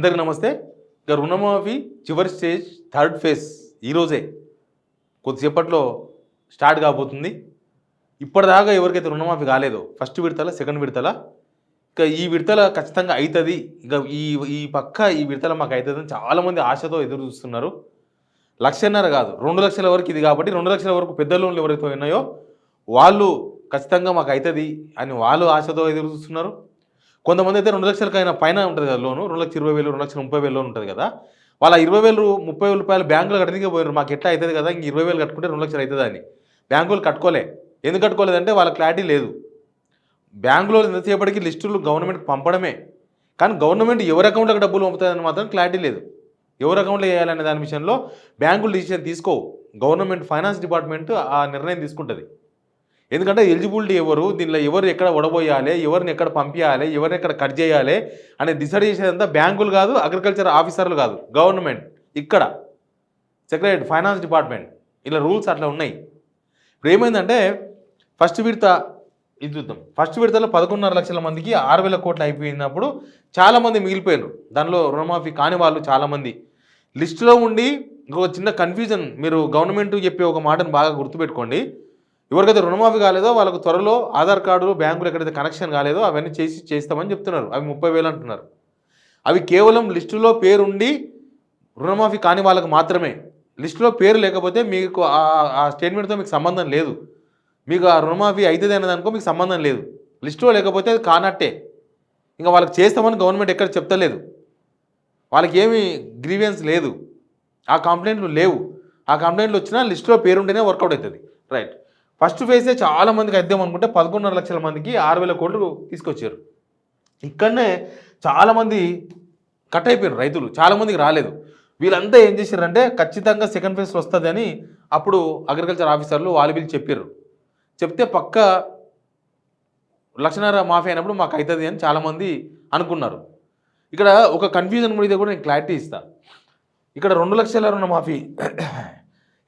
అందరికీ నమస్తే. ఇక రుణమాఫీ చివరి స్టేజ్ థర్డ్ ఫేజ్ ఈరోజే కొద్దిసేపట్లో స్టార్ట్ కాబోతుంది. ఇప్పటిదాకా ఎవరికైతే రుణమాఫీ కాలేదో ఫస్ట్ విడతల సెకండ్ విడతల ఇక ఈ విడతల ఖచ్చితంగా అవుతుంది. ఇక ఈ ఈ విడతల మాకు అవుతుందని చాలామంది ఆశతో ఎదురు చూస్తున్నారు. 1,500,000 కాదు 2 లక్షల వరకు ఇది కాబట్టి 2 లక్షల వరకు పెద్ద లోన్లు ఎవరైతే ఉన్నాయో వాళ్ళు ఖచ్చితంగా మాకు అవుతుంది అని వాళ్ళు ఆశతో ఎదురు చూస్తున్నారు. కొంతమంది అయితే 2 లక్షలకైనా పైన ఉంటుంది కదా లోను, 2,20,000 2,30,000 లోన్ ఉంటుంది కదా, వాళ్ళ 20,000 30,000 రూపాయలు బ్యాంకులో కట్టడానికి పోయారు. మాకు ఎట్లా అవుతుంది కదా, ఇంక 20,000 కట్టుకుంటే 2 లక్షలు అవుతుంది అని. బ్యాంకులు కట్టుకోలే. ఎందుకు కట్టుకోలేదంటే వాళ్ళ క్లారిటీ లేదు. బ్యాంకులో ఎంతసేపటికి లిస్టులు గవర్నమెంట్కి పంపడమే, కానీ గవర్నమెంట్ ఎవరి అకౌంట్లకు డబ్బులు పంపుతుందని మాత్రం క్లారిటీ లేదు. ఎవరి అకౌంట్లో వేయాలనే దాని విషయంలో బ్యాంకులు డిసిషన్ తీసుకోవు. గవర్నమెంట్ ఫైనాన్స్ డిపార్ట్మెంట్ ఆ నిర్ణయం తీసుకుంటుంది. ఎందుకంటే ఎలిజిబిలిటీ ఎవరు, దీనిలో ఎవరు ఎక్కడ ఒడబోయాలి, ఎవరిని ఎక్కడ పంపించాలి, ఎవరిని ఎక్కడ కట్ చేయాలి అనే డిసైడ్ చేసేదంతా బ్యాంకులు కాదు, అగ్రికల్చర్ ఆఫీసర్లు కాదు, గవర్నమెంట్. ఇక్కడ సెక్రటరీ ఫైనాన్స్ డిపార్ట్మెంట్ ఇలా రూల్స్ అట్లా ఉన్నాయి. ఇప్పుడు ఏమైందంటే ఫస్ట్ విడత ఇది చూద్దాం. ఫస్ట్ విడతలో 11.5 లక్షల మందికి 6,000 కోట్లు అయిపోయినప్పుడు చాలామంది మిగిలిపోయారు. దానిలో రుణమాఫీ కాని వాళ్ళు చాలామంది లిస్టులో ఉండి. ఇంకొక చిన్న కన్ఫ్యూజన్, మీరు గవర్నమెంట్ చెప్పే ఒక మాటను బాగా గుర్తుపెట్టుకోండి. ఎవరికైతే రుణమాఫీ కాలేదో వాళ్ళకు త్వరలో ఆధార్ కార్డు బ్యాంకులు ఎక్కడైతే కనెక్షన్ కాలేదో అవన్నీ చేస్తామని చెప్తున్నారు. అవి 30,000 అంటున్నారు. అవి కేవలం లిస్టులో పేరుండి రుణమాఫీ కాని వాళ్ళకు మాత్రమే. లిస్టులో పేరు లేకపోతే మీకు ఆ స్టేట్మెంట్తో మీకు సంబంధం లేదు. మీకు ఆ రుణమాఫీ అవుతుంది అన్నదానికో మీకు సంబంధం లేదు. లిస్టులో లేకపోతే అది కానట్టే. ఇంకా వాళ్ళకి చేస్తామని గవర్నమెంట్ ఎక్కడ చెప్తలేదు. వాళ్ళకి ఏమీ గ్రీవియన్స్ లేదు, ఆ కంప్లైంట్లు లేవు. ఆ కంప్లైంట్లు వచ్చినా లిస్టులో పేరుంటేనే వర్కౌట్ అవుతుంది. రైట్. ఫస్ట్ ఫేజే చాలామందికి అయిద్దాం అనుకుంటే 11.5 లక్షల మందికి 6,000 కోట్లు తీసుకొచ్చారు. ఇక్కడనే చాలామంది కట్ అయిపోయారు రైతులు, చాలామందికి రాలేదు. వీళ్ళంతా ఏం చేశారంటే ఖచ్చితంగా సెకండ్ ఫేజ్ వస్తుంది అని అప్పుడు అగ్రికల్చర్ ఆఫీసర్లు వాళ్ళు వీళ్ళు చెప్పారు. చెప్తే పక్క 1,500,000 మాఫీ అయినప్పుడు మాకు అవుతుంది అని చాలామంది అనుకున్నారు. ఇక్కడ ఒక కన్ఫ్యూజన్ మీద కూడా నేను క్లారిటీ ఇస్తాను. ఇక్కడ 2 లక్షల రుణమాఫీ,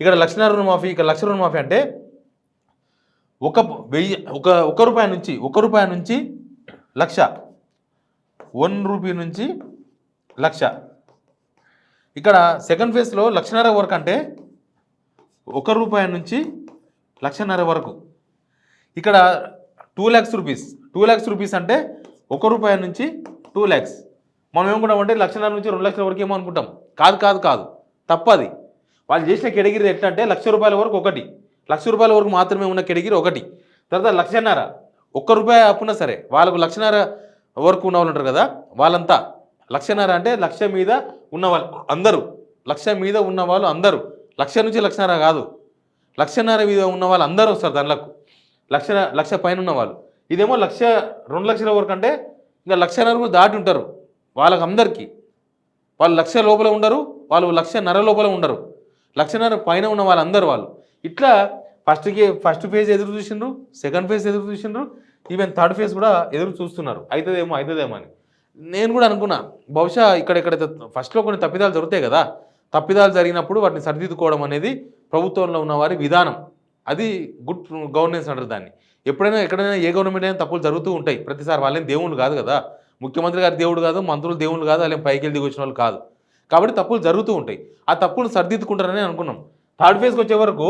ఇక్కడ 1,00,000 రుణమాఫీ, ఇక్కడ 1,00,000 రుణమాఫీ అంటే ఒక రూపాయి నుంచి 1,00,000, 1 రూపీ నుంచి 1,00,000. ఇక్కడ సెకండ్ ఫేజ్లో 1,50,000 వరకు అంటే 1 రూపాయి నుంచి 1,50,000 వరకు. ఇక్కడ 2 lakhs రూపీస్, 2 lakhs రూపీస్ అంటే 1 రూపాయి నుంచి 2 lakhs. మనం ఏమనుకుంటామంటే 1,00,000 నుంచి 2 లక్షల వరకు ఏమో అనుకుంటాం. కాదు, తప్పది. వాళ్ళు చేసిన కేటగిరీ ఎట్లా అంటే 1,00,000 రూపాయల వరకు ఒకటి, 1,00,000 రూపాయల వరకు మాత్రమే ఉన్న కేటగిరీ ఒకటి. తర్వాత 1,50,000 1 రూపాయి అప్పున్నా సరే వాళ్ళకు 1,50,000 వరకు ఉన్న వాళ్ళు ఉంటారు కదా, వాళ్ళంతా 1,50,000 అంటే 1,00,000 మీద ఉన్న వాళ్ళు అందరూ, 1,00,000 మీద ఉన్న వాళ్ళు అందరూ, 1,00,000 నుంచి 1,50,000 కాదు, 1,50,000 మీద ఉన్న వాళ్ళు అందరూ వస్తారు దానిలకు. 1,00,000 పైన ఉన్న వాళ్ళు. ఇదేమో 2 లక్షల వరకు అంటే ఇంకా 1,50,000 దాటి ఉంటారు. వాళ్ళకి అందరికీ వాళ్ళు 1,00,000 లోపల ఉండరు, వాళ్ళు 1,50,000 లోపల ఉండరు, 1,50,000 పైన ఉన్న వాళ్ళందరూ వాళ్ళు. ఇట్లా ఫస్ట్ ఫేజ్ ఎదురు చూసిండ్రు, సెకండ్ ఫేజ్ ఎదురు చూసిండ్రు, ఈవెన్ థర్డ్ ఫేజ్ కూడా ఎదురు చూస్తున్నారు. అవుతుందేమో అని నేను కూడా అనుకున్నా. బహుశా ఇక్కడెక్కడైతే ఫస్ట్లో కొన్ని తప్పిదాలు జరుగుతాయి కదా, తప్పిదాలు జరిగినప్పుడు వాటిని సరిదిద్దుకోవడం అనేది ప్రభుత్వంలో ఉన్న వారి విధానం. అది గుడ్ గవర్నెన్స్ అంటారు దాన్ని. ఎప్పుడైనా ఎక్కడైనా ఏ గవర్నమెంట్ అయినా తప్పులు జరుగుతూ ఉంటాయి ప్రతిసారి. వాళ్ళేం దేవుళ్ళు కాదు కదా, ముఖ్యమంత్రి గారు దేవుడు కాదు, మంత్రులు దేవుళ్ళు కాదు, వాళ్ళేం పైకి వెళ్ళి దిగొచ్చిన వాళ్ళు కాదు. కాబట్టి తప్పులు జరుగుతూ ఉంటాయి. ఆ తప్పులు సరిదిద్దుకుంటారని అనుకున్నాం. థర్డ్ ఫేజ్కి వచ్చే వరకు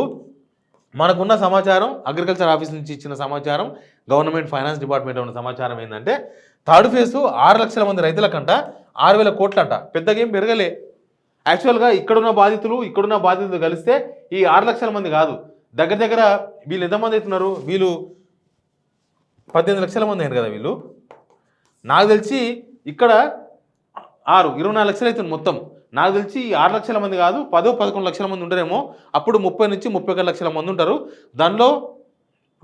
మనకున్న సమాచారం, అగ్రికల్చర్ ఆఫీస్ నుంచి ఇచ్చిన సమాచారం, గవర్నమెంట్ ఫైనాన్స్ డిపార్ట్మెంట్లో ఉన్న సమాచారం ఏంటంటే థర్డ్ ఫేజ్ 6 లక్షల మంది రైతులకంట 6,000 కోట్లంట. పెద్దగా ఏం పెరగలే. యాక్చువల్గా ఇక్కడున్న బాధితులు కలిస్తే ఈ 6 లక్షల మంది కాదు, దగ్గర వీళ్ళు ఎంతమంది అవుతున్నారు, వీళ్ళు 18 లక్షల మంది అయ్యారు కదా వీళ్ళు. నాకు తెలిసి ఇక్కడ 24 లక్షలు అవుతుంది మొత్తం. నాకు తెలిసి 6 లక్షల మంది కాదు, 10-11 లక్షల మంది ఉంటారేమో. అప్పుడు 30 నుంచి 31 లక్షల మంది ఉంటారు. దానిలో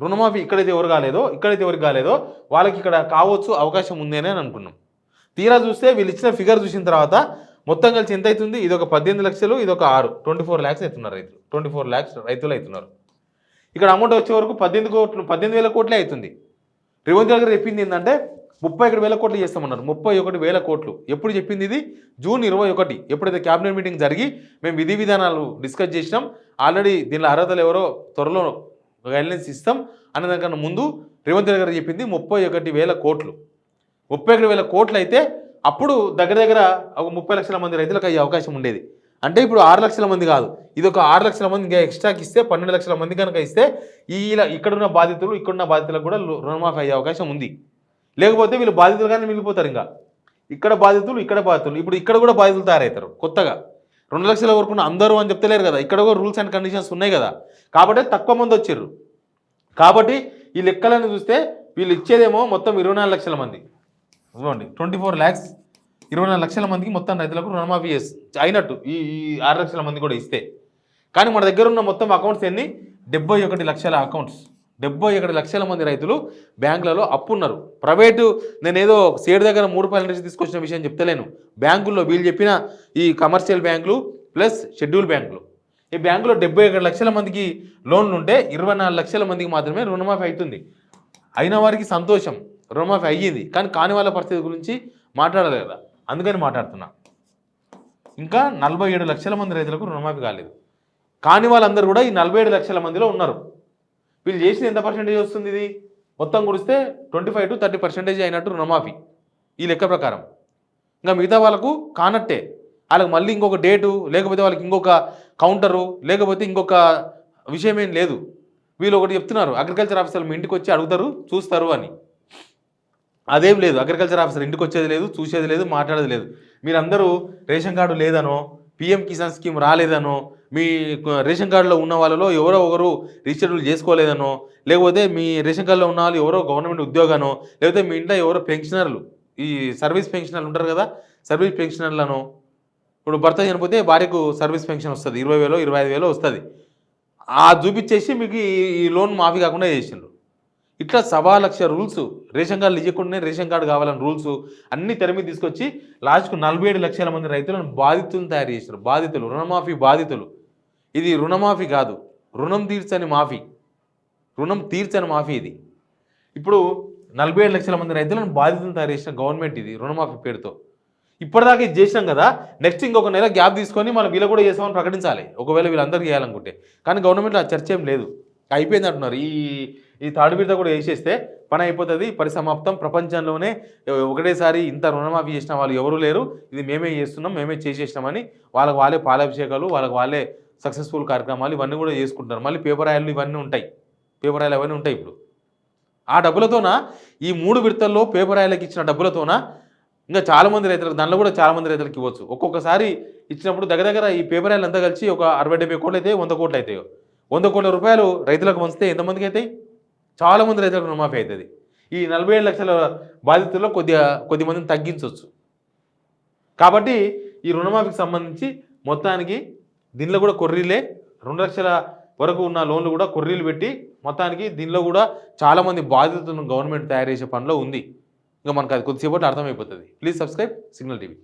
రుణమాఫీ ఇక్కడైతే ఎవరికి కాలేదో వాళ్ళకి ఇక్కడ కావచ్చు, అవకాశం ఉంది అని అనుకున్నాం. తీరా చూస్తే వీళ్ళు ఇచ్చిన ఫిగర్ చూసిన తర్వాత మొత్తం కలిసి ఎంత అవుతుంది, ఇది ఒక 18 లక్షలు, ఇది ఒక 6, 24 lakhs అవుతున్నారు రైతులు. 24 lakhs రైతులు అవుతున్నారు. ఇక్కడ అమౌంట్ వచ్చే వరకు 18,000 కోట్లే అవుతుంది. రేవంత్ దగ్గర చెప్పింది ఏంటంటే 31,000 కోట్లు చేస్తామన్నారు. 31,000 కోట్లు ఎప్పుడు చెప్పింది? ఇది జూన్ 21, ఎప్పుడైతే క్యాబినెట్ మీటింగ్ జరిగి మేము విధి విధానాలు డిస్కస్ చేసినాం. ఆల్రెడీ దీనిలో అర్హతలు ఎవరో త్వరలో గైడ్లైన్స్ ఇస్తాం అన్నదానికన్నా ముందు రేవంత్ రెడ్డి గారు చెప్పింది 31,000 కోట్లు. 31,000 కోట్లు అయితే అప్పుడు దగ్గర ఒక 30 లక్షల మంది రైతులకు అయ్యే అవకాశం ఉండేది. అంటే ఇప్పుడు 6 లక్షల మంది కాదు, ఇది ఒక 6 లక్షల మంది ఇంకా ఎక్స్ట్రాకి ఇస్తే 12 లక్షల మంది కనుక ఇస్తే ఇక్కడున్న బాధితులు ఇక్కడున్న బాధితులకు కూడా రుణమాఫీ అయ్యే అవకాశం ఉంది. లేకపోతే వీళ్ళు బాధితులుగానే మిగిలిపోతారు. ఇంకా ఇక్కడ బాధితులు ఇప్పుడు ఇక్కడ కూడా బాధితులు తయారవుతారు. కొత్తగా 2 లక్షల వరకు అందరూ అని చెప్తలేరు కదా, ఇక్కడ కూడా రూల్స్ అండ్ కండిషన్స్ ఉన్నాయి కదా, కాబట్టి తక్కువ మంది వచ్చారు. కాబట్టి ఈ లెక్కలను చూస్తే వీళ్ళు ఇచ్చేదేమో మొత్తం 24 లక్షల మంది, 24 lakhs 24 లక్షల మందికి మొత్తం రైతులకు రుణమాఫీ అయినట్టు ఈ 6 లక్షల మంది కూడా ఇస్తే. కానీ మన దగ్గర ఉన్న మొత్తం అకౌంట్స్ ఎన్ని? 71 లక్షల అకౌంట్స్. 71 లక్షల మంది రైతులు బ్యాంకులలో అప్పున్నారు. ప్రైవేటు నేనేదో సేటు దగ్గర 3 రూపాయల నుంచి తీసుకొచ్చిన విషయం చెప్తలేను. బ్యాంకుల్లో వీళ్ళు చెప్పిన ఈ కమర్షియల్ బ్యాంకులు ప్లస్ షెడ్యూల్ బ్యాంకులు, ఈ బ్యాంకులో 71 లక్షల మందికి లోన్లు ఉంటే 24 లక్షల మందికి మాత్రమే రుణమాఫీ అవుతుంది. అయిన వారికి సంతోషం, రుణమాఫీ అయ్యింది. కానీ కాని వాళ్ళ పరిస్థితి గురించి మాట్లాడలేదు కదా, అందుకని మాట్లాడుతున్నా. ఇంకా 47 లక్షల మంది రైతులకు రుణమాఫీ కాలేదు. కాని వాళ్ళందరూ కూడా ఈ 47 లక్షల మందిలో ఉన్నారు. వీళ్ళు చేసిన ఎంత పర్సెంటేజ్ వస్తుంది? ఇది మొత్తం కుడిస్తే 25 to 30% అయినట్టు రుణమాఫీ ఈ లెక్క ప్రకారం. ఇంకా మిగతా వాళ్ళకు కానట్టే, వాళ్ళకి మళ్ళీ ఇంకొక డేటు, లేకపోతే వాళ్ళకి ఇంకొక కౌంటరు, లేకపోతే ఇంకొక విషయం ఏం లేదు. వీళ్ళు ఒకటి చెప్తున్నారు, అగ్రికల్చర్ ఆఫీసర్లు మీ ఇంటికి వచ్చి అడుగుతారు, చూస్తారు అని. అదేం లేదు, అగ్రికల్చర్ ఆఫీసర్ ఇంటికి వచ్చేది లేదు, చూసేది లేదు, మాట్లాడేది లేదు. మీరందరూ రేషన్ కార్డు లేదనో, పిఎం కిసాన్ స్కీమ్ రాలేదనో, మీ రేషన్ కార్డులో ఉన్న వాళ్ళలో ఎవరో ఒకరు రిజిస్టర్లు చేసుకోలేదనో, లేకపోతే మీ రేషన్ కార్డులో ఉన్న వాళ్ళు ఎవరో గవర్నమెంట్ ఉద్యోగానో, లేకపోతే మీ ఇంట్లో ఎవరో పెన్షనర్లు, ఈ సర్వీస్ పెన్షనర్లు ఉంటారు కదా, సర్వీస్ పెన్షనర్లను, ఇప్పుడు భర్త చనిపోతే భార్యకు సర్వీస్ పెన్షన్ వస్తుంది, 20,000 25,000 వస్తుంది. ఆ చూపించేసి మీకు ఈ లోన్ మాఫీ కాకుండా చేసిండ్రు. ఇట్లా 1,00,000 రూల్స్, రేషన్ కార్డులు ఇవ్వకుండానే రేషన్ కార్డు కావాలని రూల్స్ అన్ని తెర మీద తీసుకొచ్చి లాస్ట్కు 47 లక్షల మంది రైతులను బాధితులను తయారు చేశారు. బాధితులు, రుణమాఫీ బాధితులు. ఇది రుణమాఫీ కాదు, రుణం తీర్చని మాఫీ, రుణం తీర్చని మాఫీ ఇది. ఇప్పుడు 47 లక్షల మంది రైతులను బాధితులను తయారు చేసిన గవర్నమెంట్ ఇది రుణమాఫీ పేరుతో. ఇప్పటిదాకా ఇది చేసినాం కదా, నెక్స్ట్ ఇంకొక నెల గ్యాప్ తీసుకొని మనం వీళ్ళు కూడా చేసామని ప్రకటించాలి, ఒకవేళ వీళ్ళందరికీ చేయాలనుకుంటే. కానీ గవర్నమెంట్లో ఆ చర్చ ఏం లేదు, అయిపోయింది అంటున్నారు. ఈ థర్డ్ విడత కూడా వేసేస్తే పని అయిపోతుంది, పరిసమాప్తం. ప్రపంచంలోనే ఒకటేసారి ఇంత రుణమాఫీ చేసిన వాళ్ళు ఎవరూ లేరు, ఇది మేమే చేస్తున్నాం, మేమే చేసేసినామని వాళ్ళకి వాళ్ళే పాలాభిషేకాలు, వాళ్ళకి వాళ్ళే సక్సెస్ఫుల్ కార్యక్రమాలు ఇవన్నీ కూడా చేసుకుంటారు. మళ్ళీ పేపర్ ఆయిల్ ఇవన్నీ ఉంటాయి, పేపర్ ఆయిల్ అవన్నీ ఉంటాయి. ఇప్పుడు ఆ డబ్బులతోన, ఈ 3 విడతల్లో పేపర్ ఆయిల్కి ఇచ్చిన డబ్బులతోన ఇంకా చాలామంది రైతులకు, దానిలో కూడా చాలామంది రైతులకు ఇవ్వచ్చు. ఒక్కొక్కసారి ఇచ్చినప్పుడు దగ్గర ఈ పేపర్ ఆయిల్ అంతా కలిసి ఒక 60-70 కోట్లు అయితే 100 కోట్లు అవుతాయో. 100 కోట్ల రూపాయలు రైతులకు పంచితే ఎంతమందికి అవుతాయి? చాలామంది రైతులకు రుణమాఫీ అవుతుంది. ఈ 47 లక్షల బాధితుల్లో కొద్ది మందిని తగ్గించవచ్చు. కాబట్టి ఈ రుణమాఫీకి సంబంధించి మొత్తానికి దీనిలో కూడా కొర్రీలే, 2 లక్షల వరకు ఉన్న లోన్లు కూడా కొర్రీలు పెట్టి మొత్తానికి దీనిలో కూడా చాలామంది బాధితులను గవర్నమెంట్ తయారు చేసే పనిలో ఉంది. ఇంకా మనకు అది కొద్దిసేపట్లో అర్థమైపోతుంది. Please subscribe signal TV.